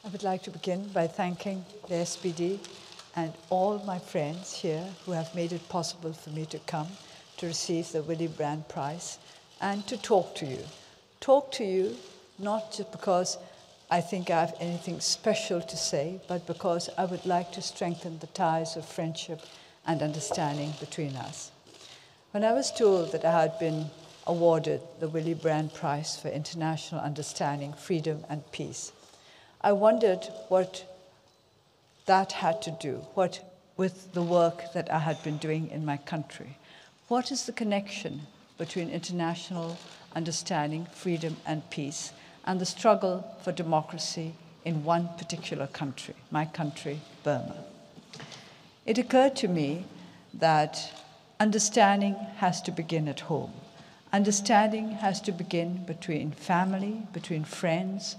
I would like to begin by thanking the SPD and all my friends here who have made it possible for me to come to receive the Willy Brandt Prize and to talk to you. Talk to you not just because I think I have anything special to say, but because I would like to strengthen the ties of friendship and understanding between us. When I was told that I had been awarded the Willy Brandt Prize for International Understanding, Freedom and Peace, I wondered what that had to do with the work that I had been doing in my country. What is the connection between international understanding, freedom and peace, and the struggle for democracy in one particular country, my country, Burma? It occurred to me that understanding has to begin at home. Understanding has to begin between family, between friends,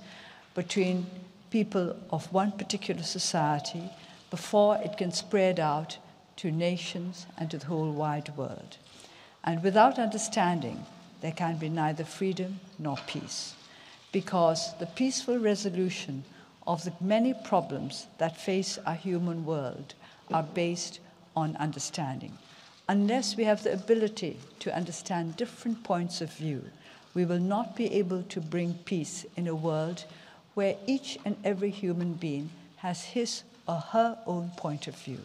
between people of one particular society before it can spread out to nations and to the whole wide world. And without understanding, there can be neither freedom nor peace, because the peaceful resolution of the many problems that face our human world are based on understanding. Unless we have the ability to understand different points of view, we will not be able to bring peace in a world where each and every human being has his or her own point of view.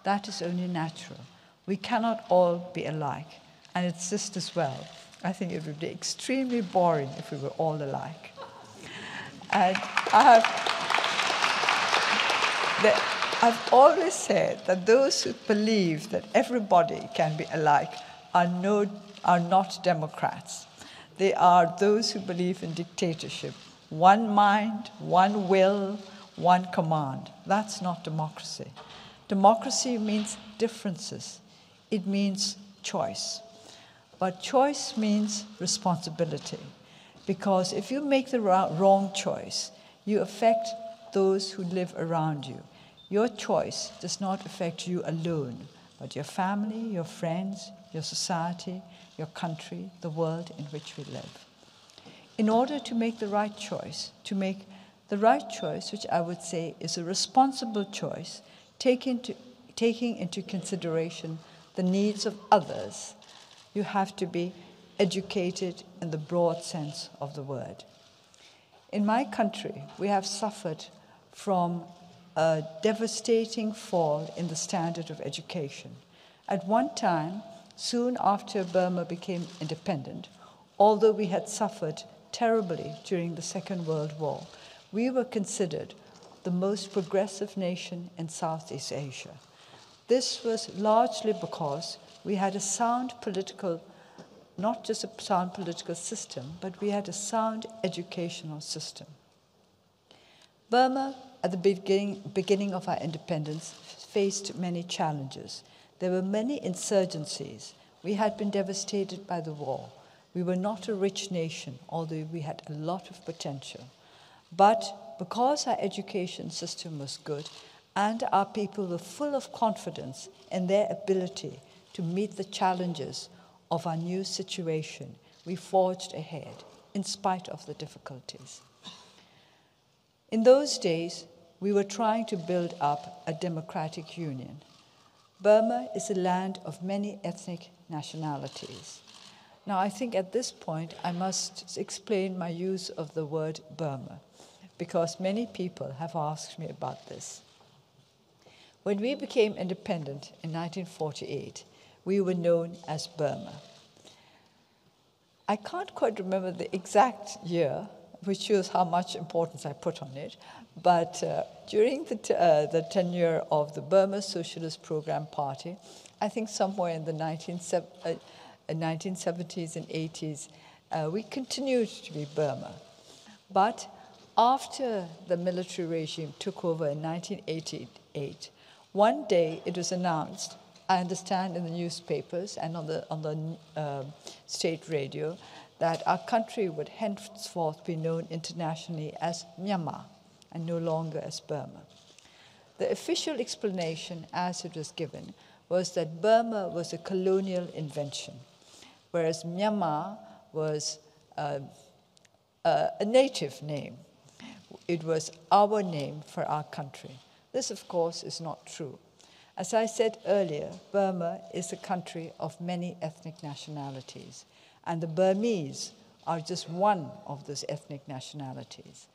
That is only natural. We cannot all be alike, and it's just as well. I think it would be extremely boring if we were all alike. And I've always said that those who believe that everybody can be alike are not Democrats. They are those who believe in dictatorship. One mind, one will, one command. That's not democracy. Democracy means differences. It means choice. But choice means responsibility. Because if you make the wrong choice, you affect those who live around you. Your choice does not affect you alone, but your family, your friends, your society, your country, the world in which we live. In order to make the right choice, which I would say is a responsible choice, taking into consideration the needs of others, you have to be educated in the broad sense of the word. In my country, we have suffered from a devastating fall in the standard of education. At one time, soon after Burma became independent, although we had suffered terribly during the Second World War, we were considered the most progressive nation in Southeast Asia. This was largely because we had a sound political, not just a sound political system, but we had a sound educational system. Burma, at the beginning of our independence, faced many challenges. There were many insurgencies. We had been devastated by the war. We were not a rich nation, although we had a lot of potential. But because our education system was good and our people were full of confidence in their ability to meet the challenges of our new situation, we forged ahead in spite of the difficulties. In those days, we were trying to build up a democratic union. Burma is a land of many ethnic nationalities. Now, I think at this point, I must explain my use of the word Burma, because many people have asked me about this. When we became independent in 1948, we were known as Burma. I can't quite remember the exact year, which shows how much importance I put on it, but during the tenure of the Burma Socialist Program Party, I think somewhere in the 1970s and 80s, we continued to be Burma. But after the military regime took over in 1988, one day it was announced, I understand in the newspapers and on the state radio, that our country would henceforth be known internationally as Myanmar and no longer as Burma. The official explanation, as it was given, was that Burma was a colonial invention, whereas Myanmar was a native name. it was our name for our country. This, of course, is not true. As I said earlier, Burma is a country of many ethnic nationalities, and the Burmese are just one of those ethnic nationalities.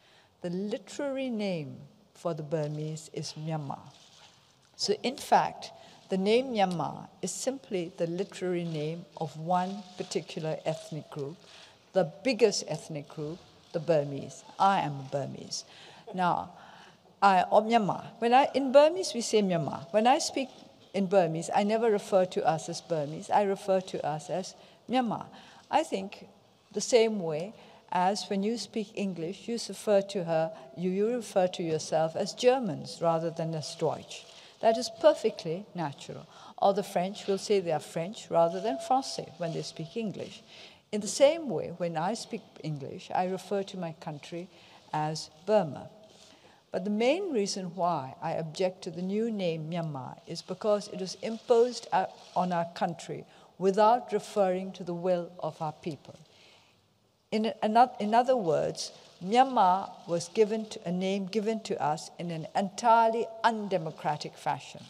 The literary name for the Burmese is Myanmar. So in fact, the name Myanmar is simply the literary name of one particular ethnic group, the biggest ethnic group, the Burmese. I am a Burmese. Now, or Myanmar. In Burmese, we say Myanmar. When I speak in Burmese, I never refer to us as Burmese. I refer to us as Myanmar. I think the same way as when you speak English, you refer to yourself as Germans rather than as Deutsch. That is perfectly natural. Or the French will say they are French rather than Français when they speak English. In the same way, when I speak English, I refer to my country as Burma. But the main reason why I object to the new name Myanmar is because it was imposed on our country without referring to the will of our people. In other words, Myanmar was given a name given to us in an entirely undemocratic fashion.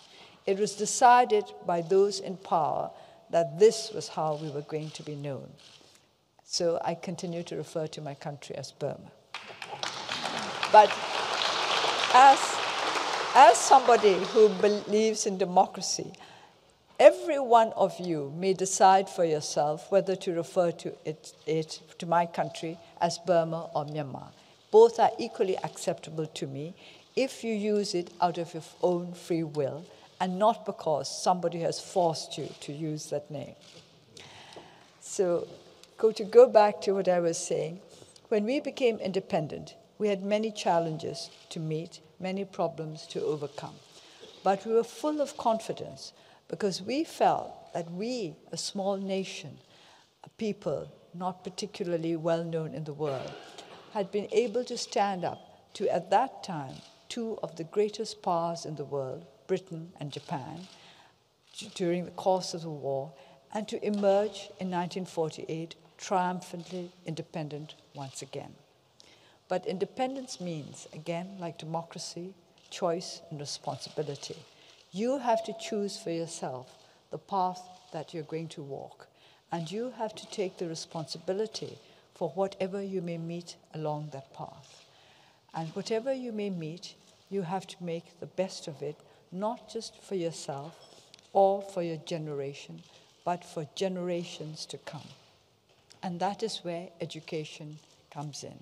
It was decided by those in power that this was how we were going to be known. So I continue to refer to my country as Burma. But as somebody who believes in democracy, every one of you may decide for yourself whether to refer to to my country as Burma or Myanmar. Both are equally acceptable to me if you use it out of your own free will and not because somebody has forced you to use that name. So to go back to what I was saying, when we became independent, we had many challenges to meet, many problems to overcome. But we were full of confidence because we felt that we, a small nation, a people not particularly well known in the world, had been able to stand up to, at that time, two of the greatest powers in the world, Britain and Japan, during the course of the war, and to emerge in 1948 triumphantly independent once again. But independence means, again, like democracy, choice and responsibility. You have to choose for yourself the path that you're going to walk, and you have to take the responsibility for whatever you may meet along that path. And whatever you may meet, you have to make the best of it, not just for yourself or for your generation, but for generations to come. And that is where education comes in.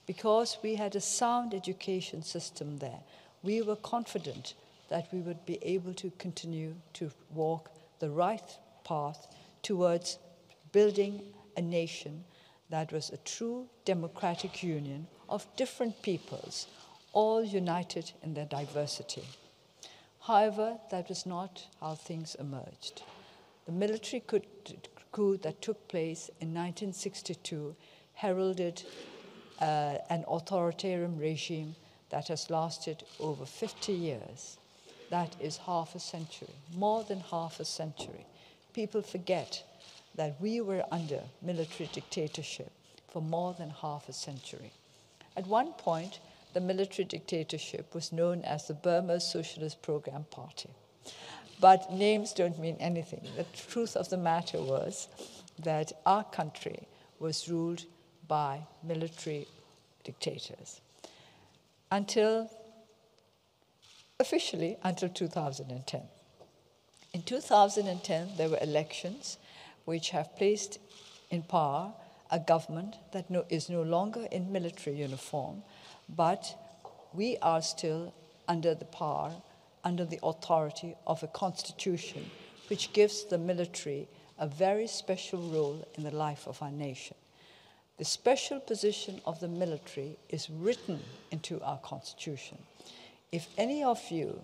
Because we had a sound education system there, we were confident that we would be able to continue to walk the right path towards building a nation that was a true democratic union of different peoples, all united in their diversity. However, that was not how things emerged. The military coup that took place in 1962 heralded an authoritarian regime that has lasted over 50 years. That is half a century, more than half a century. People forget that we were under military dictatorship for more than half a century. At one point, the military dictatorship was known as the Burma Socialist Program Party. But names don't mean anything. The truth of the matter was that our country was ruled by military dictators officially until 2010. In 2010, there were elections which have placed in power a government that is no longer in military uniform, but we are still under the power, under the authority of a constitution which gives the military a very special role in the life of our nation. The special position of the military is written into our constitution. If any of you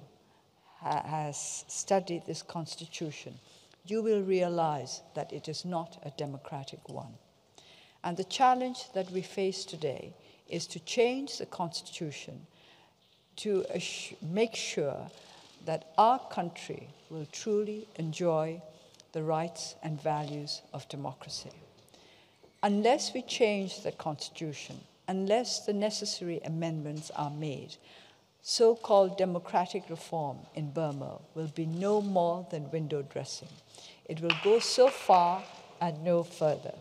has studied this constitution, you will realize that it is not a democratic one. And the challenge that we face today is to change the constitution to make sure that our country will truly enjoy the rights and values of democracy. Unless we change the constitution, unless the necessary amendments are made, so-called democratic reform in Burma will be no more than window dressing. It will go so far and no further.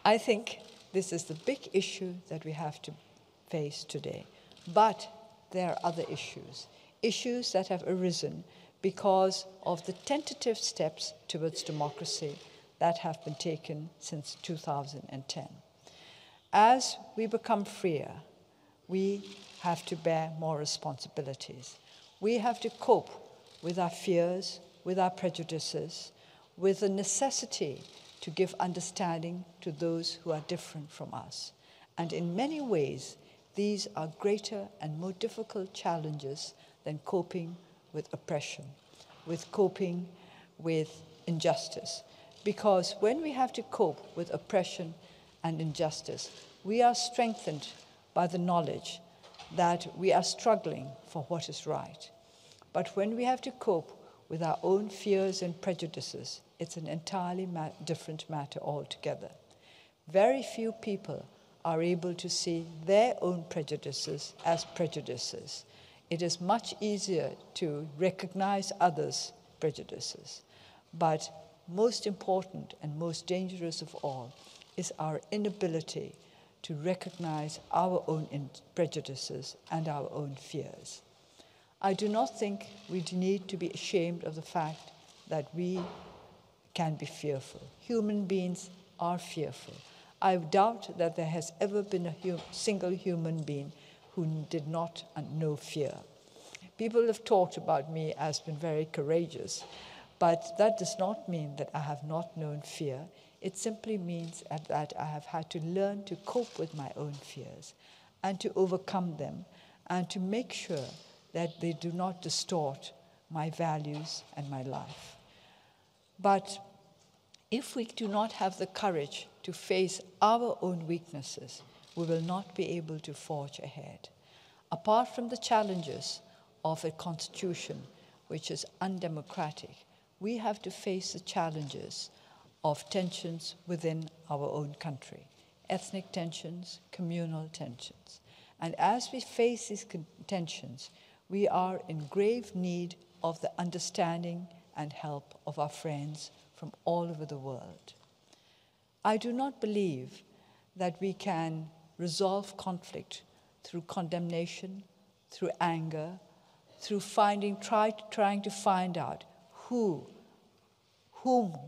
I think this is the big issue that we have to face today. But there are other issues that have arisen because of the tentative steps towards democracy that have been taken since 2010. As we become freer, we have to bear more responsibilities. We have to cope with our fears, with our prejudices, with the necessity to give understanding to those who are different from us. And in many ways, these are greater and more difficult challenges than coping with oppression, with coping with injustice. Because when we have to cope with oppression and injustice, we are strengthened by the knowledge that we are struggling for what is right. But when we have to cope with our own fears and prejudices, it's an entirely different matter altogether. Very few people are able to see their own prejudices as prejudices. It is much easier to recognize others' prejudices. But most important and most dangerous of all is our inability to recognize our own prejudices and our own fears. I do not think we need to be ashamed of the fact that we can be fearful. Human beings are fearful. I doubt that there has ever been a single human being who did not know fear. People have talked about me as being very courageous, but that does not mean that I have not known fear. It simply means that I have had to learn to cope with my own fears and to overcome them and to make sure that they do not distort my values and my life. But if we do not have the courage to face our own weaknesses, we will not be able to forge ahead. Apart from the challenges of a constitution which is undemocratic, we have to face the challenges of tensions within our own country, ethnic tensions, communal tensions. And as we face these tensions, we are in grave need of the understanding and help of our friends from all over the world. I do not believe that we can resolve conflict through condemnation, through anger, through trying to find out whom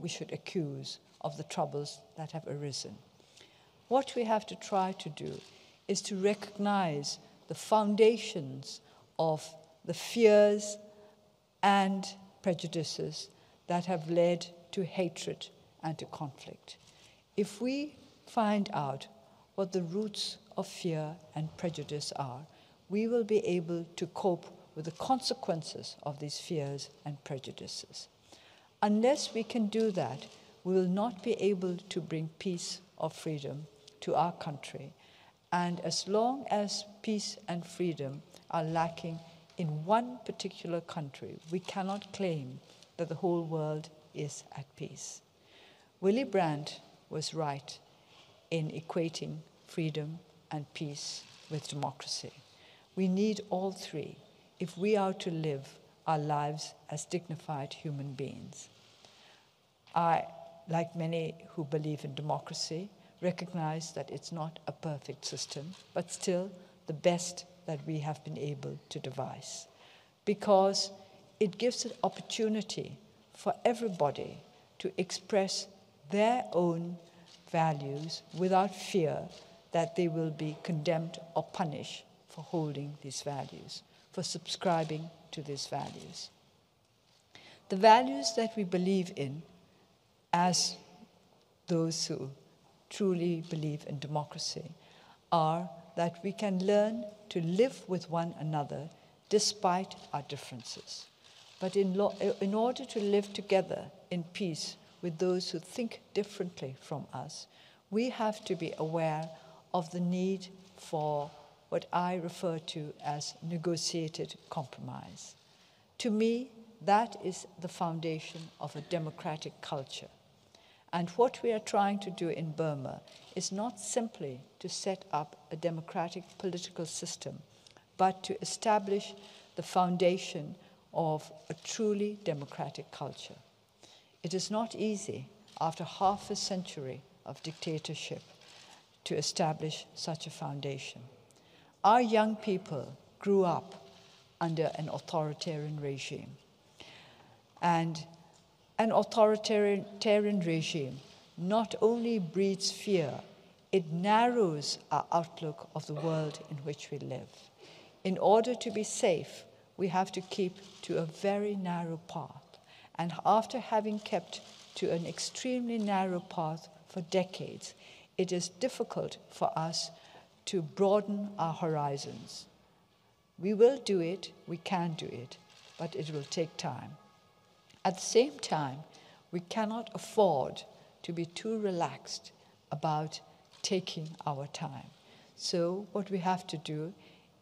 we should accuse of the troubles that have arisen. What we have to try to do is to recognize the foundations of the fears and prejudices that have led to hatred and to conflict. If we find out what the roots of fear and prejudice are, we will be able to cope with the consequences of these fears and prejudices. Unless we can do that, we will not be able to bring peace or freedom to our country. And as long as peace and freedom are lacking in one particular country, we cannot claim that the whole world is at peace. Willy Brandt was right in equating freedom and peace with democracy. We need all three if we are to live our lives as dignified human beings. I, like many who believe in democracy, recognize that it's not a perfect system, but still the best that we have been able to devise, because it gives an opportunity for everybody to express their own values without fear that they will be condemned or punished for holding these values, for subscribing to these values. The values that we believe in, as those who truly believe in democracy, are that we can learn to live with one another despite our differences. But in order to live together in peace with those who think differently from us, we have to be aware of the need for what I refer to as negotiated compromise. To me, that is the foundation of a democratic culture. And what we are trying to do in Burma is not simply to set up a democratic political system, but to establish the foundation of a truly democratic culture. It is not easy, after half a century of dictatorship, to establish such a foundation. Our young people grew up under an authoritarian regime. And an authoritarian regime not only breeds fear, it narrows our outlook of the world in which we live. In order to be safe, we have to keep to a very narrow path. And after having kept to an extremely narrow path for decades, it is difficult for us to broaden our horizons. We will do it, we can do it, but it will take time. At the same time, we cannot afford to be too relaxed about taking our time. So what we have to do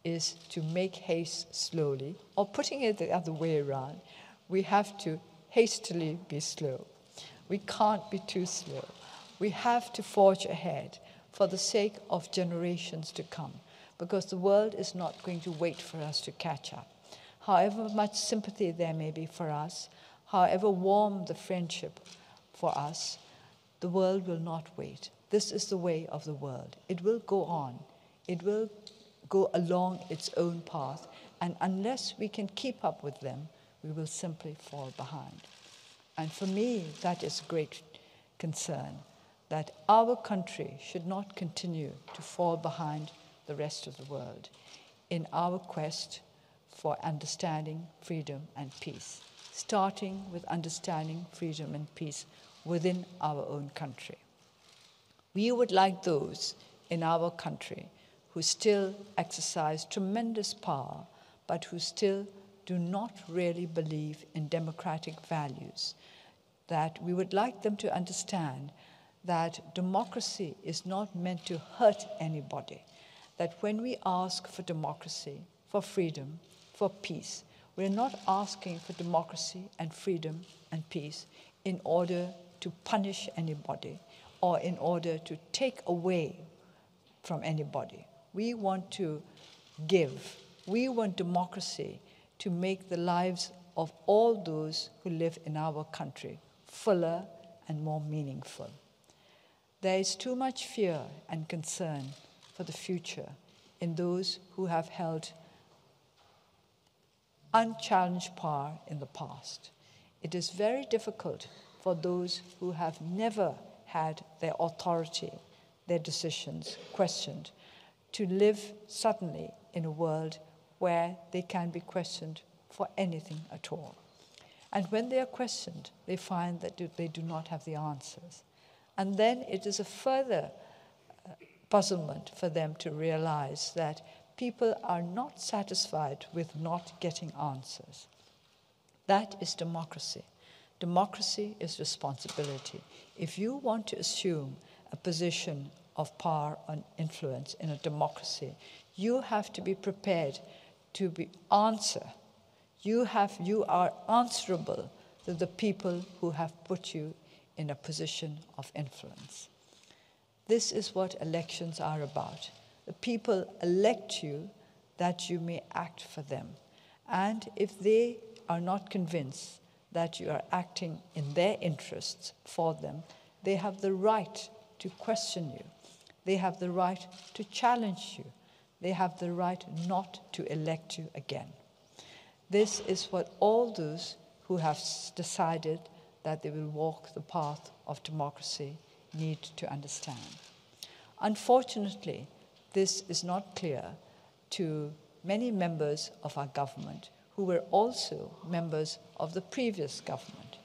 is to make haste slowly, or putting it the other way around, we have to hastily be slow. We can't be too slow. We have to forge ahead for the sake of generations to come, because the world is not going to wait for us to catch up. However much sympathy there may be for us, however warm the friendship for us, the world will not wait. This is the way of the world. It will go on. It will go along its own path, and unless we can keep up with them, we will simply fall behind. And for me, that is a great concern, that our country should not continue to fall behind the rest of the world in our quest for understanding, freedom, and peace, starting with understanding, freedom, and peace within our own country. We would like those in our country who still exercise tremendous power, but who still do not really believe in democratic values, that we would like them to understand that democracy is not meant to hurt anybody, that when we ask for democracy, for freedom, for peace, we're not asking for democracy and freedom and peace in order to punish anybody or in order to take away from anybody. We want to give. We want democracy to make the lives of all those who live in our country fuller and more meaningful. There is too much fear and concern for the future in those who have held unchallenged power in the past. It is very difficult for those who have never had their authority, their decisions questioned, to live suddenly in a world where they can be questioned for anything at all. And when they are questioned, they find that they do not have the answers. And then it is a further puzzlement for them to realize that people are not satisfied with not getting answers. That is democracy. Democracy is responsibility. If you want to assume a position of power and influence in a democracy, you have to be prepared to answer. You are answerable to the people who have put you in a position of influence. This is what elections are about. The people elect you that you may act for them. And if they are not convinced that you are acting in their interests for them, they have the right to question you. They have the right to challenge you. They have the right not to elect you again. This is what all those who have decided that they will walk the path of democracy need to understand. Unfortunately, this is not clear to many members of our government who were also members of the previous government.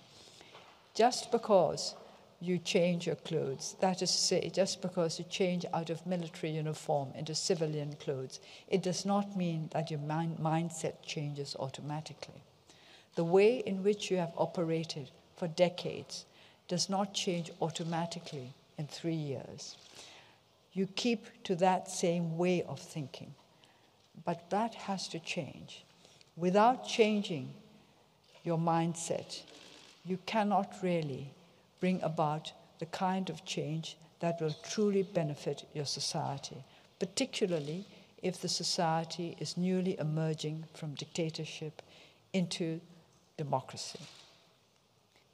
Just because you change your clothes, that is to say, just because you change out of military uniform into civilian clothes, it does not mean that your mindset changes automatically. The way in which you have operated for decades does not change automatically in 3 years. You keep to that same way of thinking, but that has to change. Without changing your mindset, you cannot really bring about the kind of change that will truly benefit your society, particularly if the society is newly emerging from dictatorship into democracy.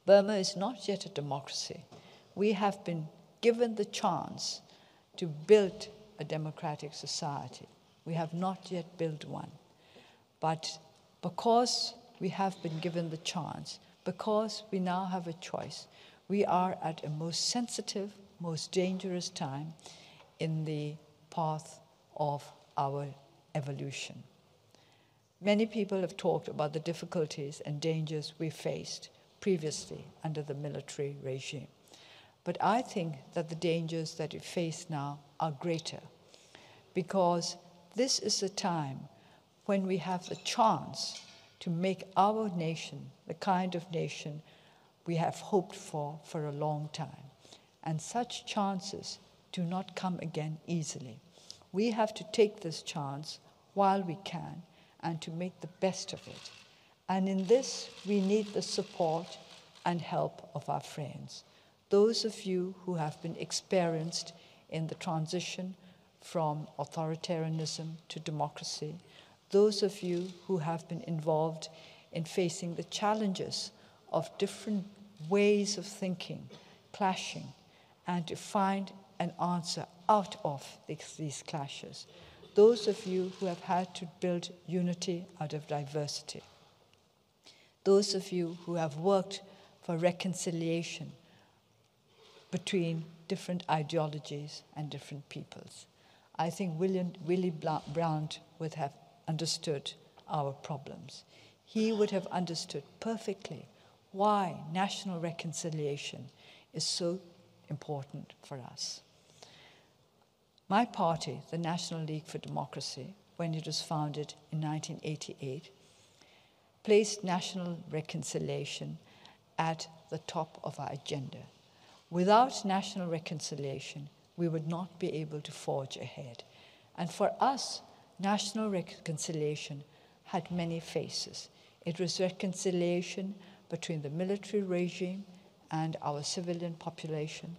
Burma is not yet a democracy. We have been given the chance to build a democratic society. We have not yet built one. But because we have been given the chance, because we now have a choice, we are at a most sensitive, most dangerous time in the path of our evolution. Many people have talked about the difficulties and dangers we faced previously under the military regime. But I think that the dangers that we face now are greater, because this is a time when we have the chance to make our nation the kind of nation we have hoped for a long time. And such chances do not come again easily. We have to take this chance while we can and to make the best of it. And in this, we need the support and help of our friends. Those of you who have been experienced in the transition from authoritarianism to democracy, those of you who have been involved in facing the challenges of different ways of thinking, clashing, and to find an answer out of these clashes. Those of you who have had to build unity out of diversity. Those of you who have worked for reconciliation between different ideologies and different peoples. I think Willy Brandt would have understood our problems. He would have understood perfectly why national reconciliation is so important for us. My party, the National League for Democracy, when it was founded in 1988, placed national reconciliation at the top of our agenda. Without national reconciliation, we would not be able to forge ahead. And for us, national reconciliation had many faces. It was reconciliation between the military regime and our civilian population.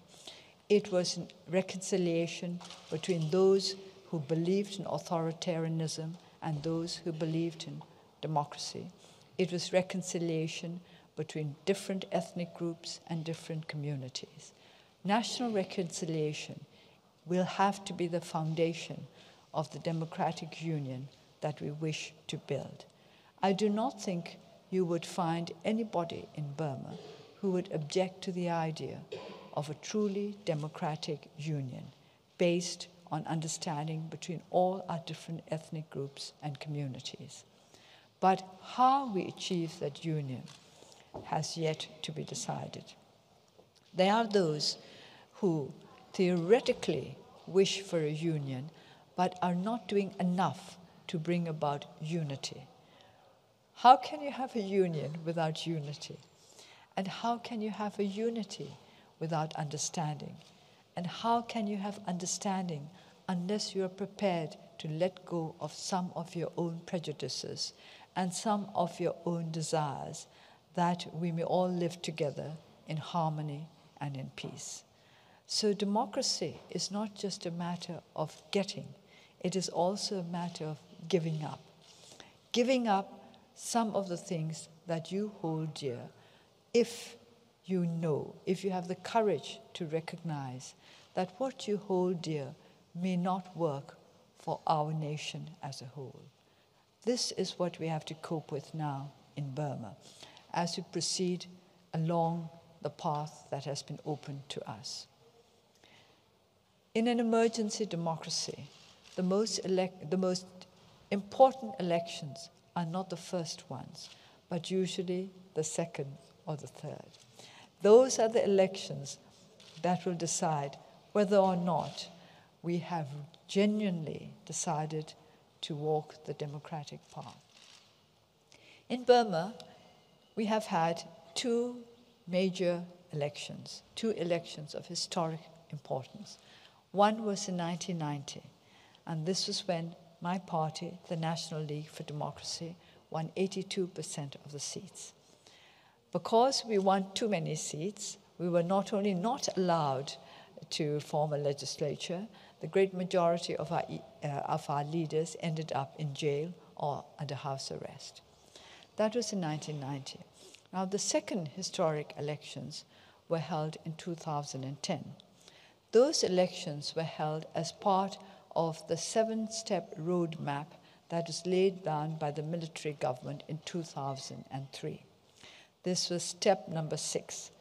It was reconciliation between those who believed in authoritarianism and those who believed in democracy. It was reconciliation between different ethnic groups and different communities. National reconciliation will have to be the foundation of the democratic union that we wish to build. I do not think you would find anybody in Burma who would object to the idea of a truly democratic union based on understanding between all our different ethnic groups and communities. But how we achieve that union has yet to be decided. There are those who theoretically wish for a union but are not doing enough to bring about unity. How can you have a union without unity? And how can you have a unity without understanding? And how can you have understanding unless you are prepared to let go of some of your own prejudices and some of your own desires, that we may all live together in harmony and in peace? So democracy is not just a matter of getting, it is also a matter of giving up. Giving up some of the things that you hold dear, if you know, if you have the courage to recognize that what you hold dear may not work for our nation as a whole. This is what we have to cope with now in Burma as we proceed along the path that has been opened to us. In an emergency democracy, the most important elections are not the first ones, but usually the second or the third. Those are the elections that will decide whether or not we have genuinely decided to walk the democratic path. In Burma, we have had two major elections, two elections of historic importance. One was in 1990, and this was when my party, the National League for Democracy, won 82% of the seats. Because we won too many seats, we were not only not allowed to form a legislature, the great majority of our leaders ended up in jail or under house arrest. That was in 1990. Now, the second historic elections were held in 2010. Those elections were held as part of the 7-step roadmap that was laid down by the military government in 2003. This was step number 6,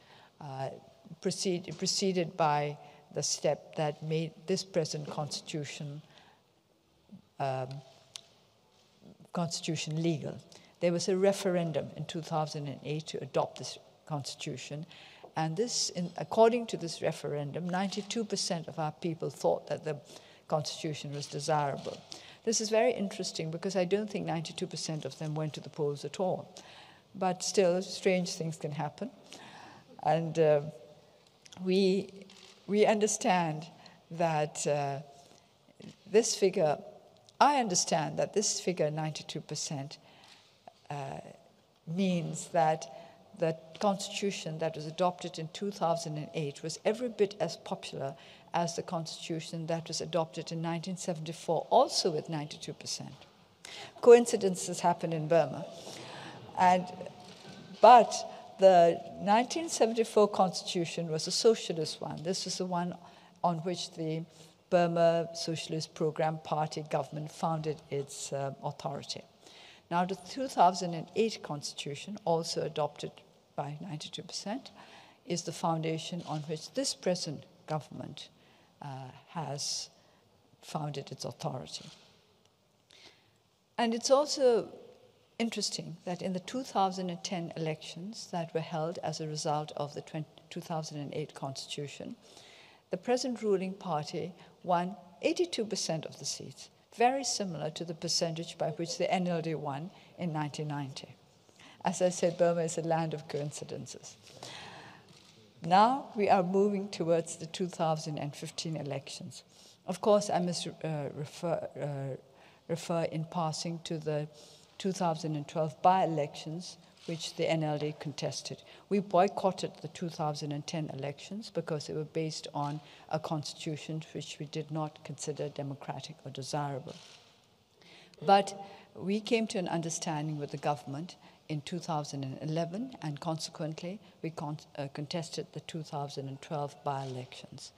preceded by the step that made this present constitution legal. There was a referendum in 2008 to adopt this constitution, and according to this referendum, 92% of our people thought that the constitution was desirable. This is very interesting because I don't think 92% of them went to the polls at all. But still, strange things can happen. And we understand that this figure, I understand that this figure, 92%, means that the constitution that was adopted in 2008 was every bit as popular as the constitution that was adopted in 1974, also with 92%. Coincidences happen in Burma. But the 1974 constitution was a socialist one. This was the one on which the Burma Socialist Program Party government founded its authority. Now, the 2008 constitution, also adopted by 92%, is the foundation on which this present government has founded its authority. And it's also interesting that in the 2010 elections that were held as a result of the 2008 constitution, the present ruling party won 82% of the seats, very similar to the percentage by which the NLD won in 1990. As I said, Burma is a land of coincidences. Now we are moving towards the 2015 elections. Of course, I must refer in passing to the 2012 by-elections, which the NLD contested. We boycotted the 2010 elections because they were based on a constitution which we did not consider democratic or desirable. But we came to an understanding with the government in 2011, and consequently, we contested the 2012 by-elections.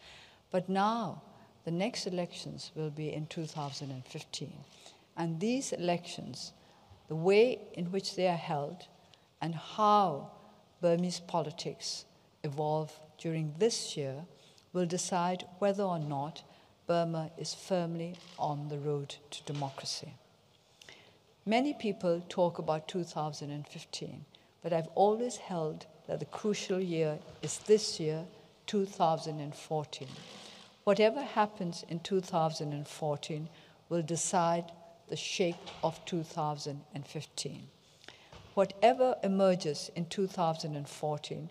But now, the next elections will be in 2015. And these elections, the way in which they are held, and how Burmese politics evolve during this year will decide whether or not Burma is firmly on the road to democracy. Many people talk about 2015, but I've always held that the crucial year is this year, 2014. Whatever happens in 2014 will decide the shape of 2015. Whatever emerges in 2014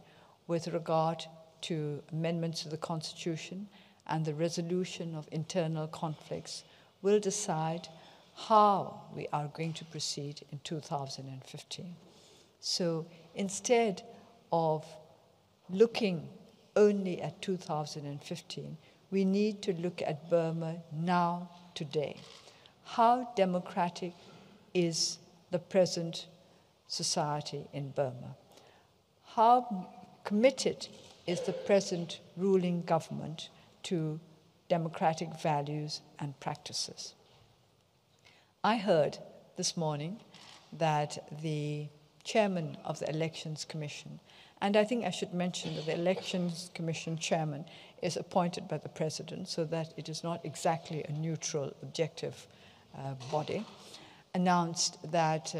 with regard to amendments to the Constitution and the resolution of internal conflicts will decide how we are going to proceed in 2015. So instead of looking only at 2015, we need to look at Burma now, today. How democratic is the present society in Burma? How committed is the present ruling government to democratic values and practices? I heard this morning that the chairman of the Elections Commission, and I think I should mention that the Elections Commission chairman is appointed by the president, so that it is not exactly a neutral, objective body, announced that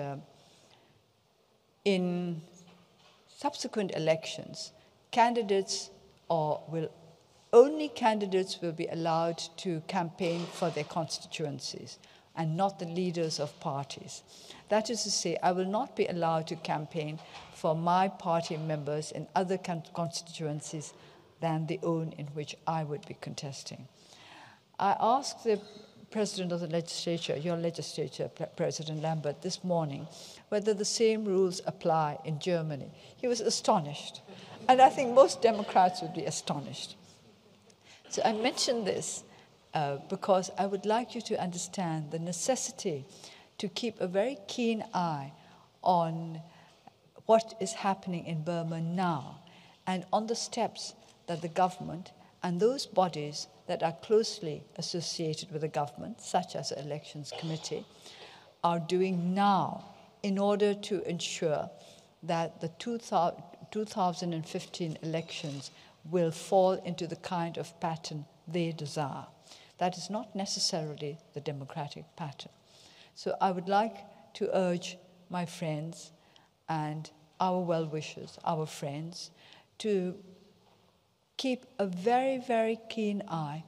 in subsequent elections, only candidates will be allowed to campaign for their constituencies and not the leaders of parties. That is to say, I will not be allowed to campaign for my party members in other constituencies than the own in which I would be contesting. I asked the President of the legislature, your legislature, President Lambert, this morning, whether the same rules apply in Germany. He was astonished. And I think most Democrats would be astonished. So I mention this because I would like you to understand the necessity to keep a very keen eye on what is happening in Burma now and on the steps that the government and those bodies that are closely associated with the government, such as the Elections Committee, are doing now in order to ensure that the 2015 elections will fall into the kind of pattern they desire. That is not necessarily the democratic pattern. So I would like to urge my friends and our well-wishers, our friends, to keep a very, very keen eye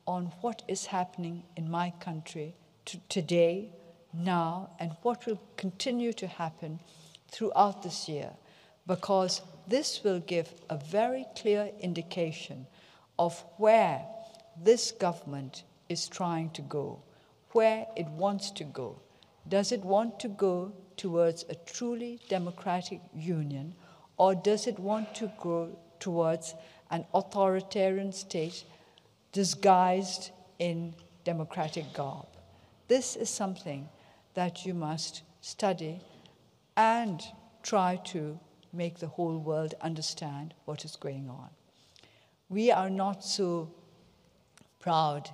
on what is happening in my country today, now, and what will continue to happen throughout this year, because this will give a very clear indication of where this government is trying to go, where it wants to go. Does it want to go towards a truly democratic union, or does it want to go towards an authoritarian state disguised in democratic garb? This is something that you must study and try to make the whole world understand what is going on. We are not so proud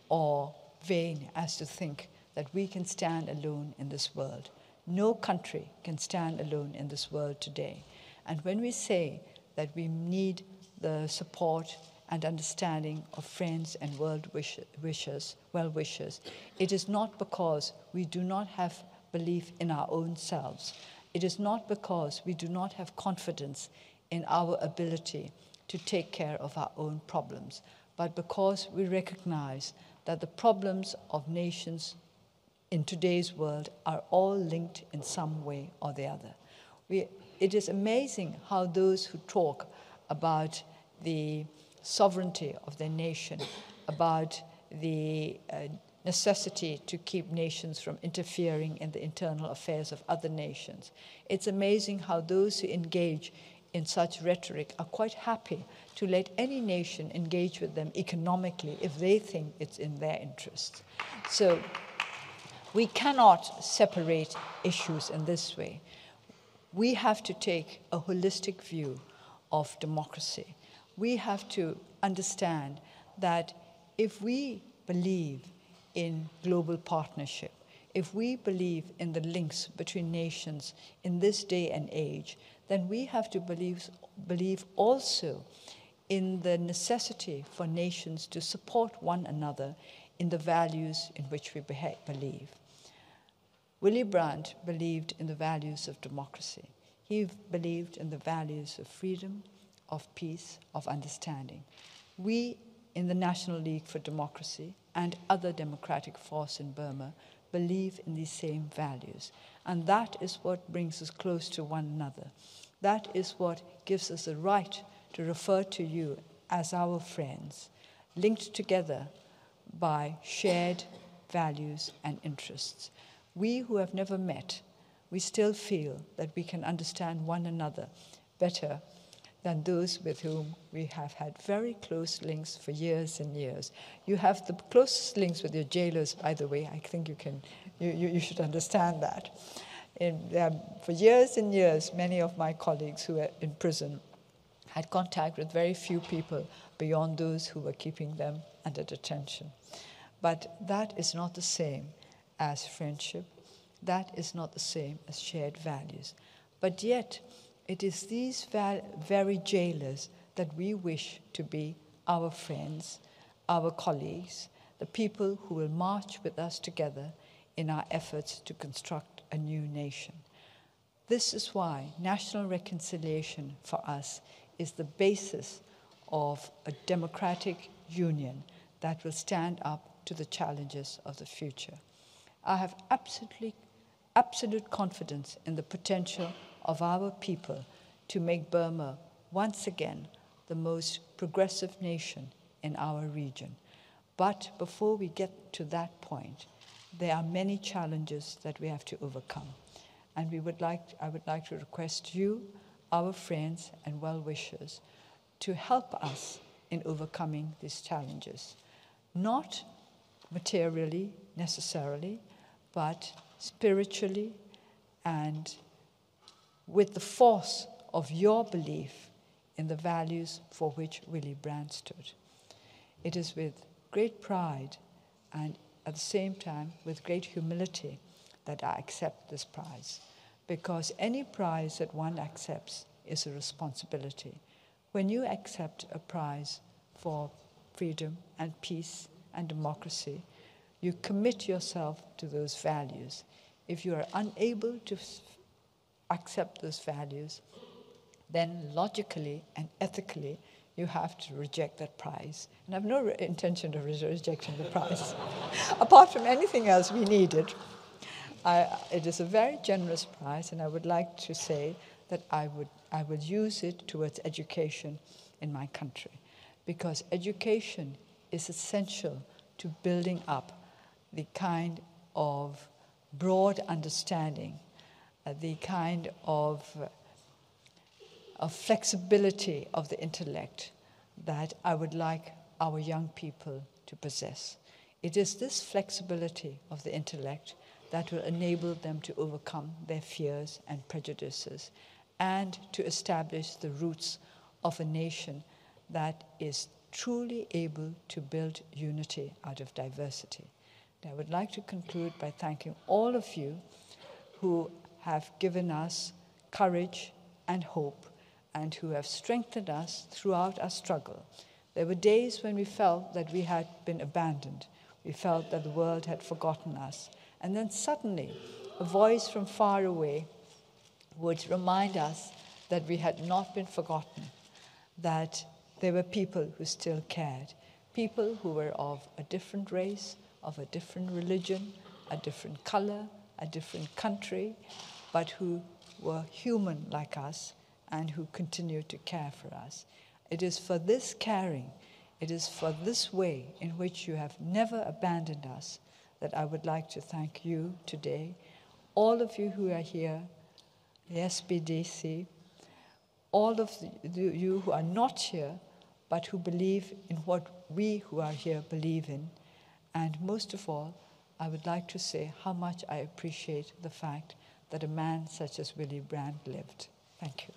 or vain as to think that we can stand alone in this world. No country can stand alone in this world today. And when we say that we need the support and understanding of friends and well-wishers, it is not because we do not have belief in our own selves. It is not because we do not have confidence in our ability to take care of our own problems, but because we recognize that the problems of nations in today's world are all linked in some way or the other. It is amazing how those who talk about the sovereignty of their nation, about the necessity to keep nations from interfering in the internal affairs of other nations. It's amazing how those who engage in such rhetoric are quite happy to let any nation engage with them economically if they think it's in their interest. So we cannot separate issues in this way. We have to take a holistic view of democracy. We have to understand that if we believe in global partnership, if we believe in the links between nations in this day and age, then we have to believe also in the necessity for nations to support one another in the values in which we believe. Willy Brandt believed in the values of democracy. He believed in the values of freedom, of peace, of understanding. We in the National League for Democracy and other democratic forces in Burma believe in these same values. And that is what brings us close to one another. That is what gives us the right to refer to you as our friends, linked together by shared values and interests. We who have never met, we still feel that we can understand one another better than those with whom we have had very close links for years and years. You have the closest links with your jailers, by the way. I think you should understand that. For years and years, many of my colleagues who were in prison had contact with very few people beyond those who were keeping them under detention. But that is not the same as friendship. That is not the same as shared values. But yet, it is these very jailers that we wish to be our friends, our colleagues, the people who will march with us together in our efforts to construct a new nation. This is why national reconciliation for us is the basis of a democratic union that will stand up to the challenges of the future. I have absolute confidence in the potential of our people to make Burma once again the most progressive nation in our region. But before we get to that point, there are many challenges that we have to overcome. And I would like to request you, our friends and well-wishers to help us in overcoming these challenges. Not materially necessarily, but spiritually and with the force of your belief in the values for which Willy Brandt stood. It is with great pride and at the same time with great humility that I accept this prize, because any prize that one accepts is a responsibility. When you accept a prize for freedom and peace and democracy, you commit yourself to those values. If you are unable to accept those values, then logically and ethically, you have to reject that prize. And I have no intention of rejecting the prize. Apart from anything else we needed, it is a very generous prize, and I would like to say that I would use it towards education in my country, because education is essential to building up the kind of broad understanding, the kind of flexibility of the intellect that I would like our young people to possess. It is this flexibility of the intellect that will enable them to overcome their fears and prejudices and to establish the roots of a nation that is truly able to build unity out of diversity. And I would like to conclude by thanking all of you who have given us courage and hope and who have strengthened us throughout our struggle. There were days when we felt that we had been abandoned. We felt that the world had forgotten us. And then suddenly, a voice from far away would remind us that we had not been forgotten, that there were people who still cared, people who were of a different race, of a different religion, a different color, a different country, but who were human like us and who continued to care for us. It is for this caring, it is for this way in which you have never abandoned us that I would like to thank you today, all of you who are here, the SPDC, all of you who are not here, but who believe in what we who are here believe in. And most of all, I would like to say how much I appreciate the fact that a man such as Willy Brandt lived. Thank you.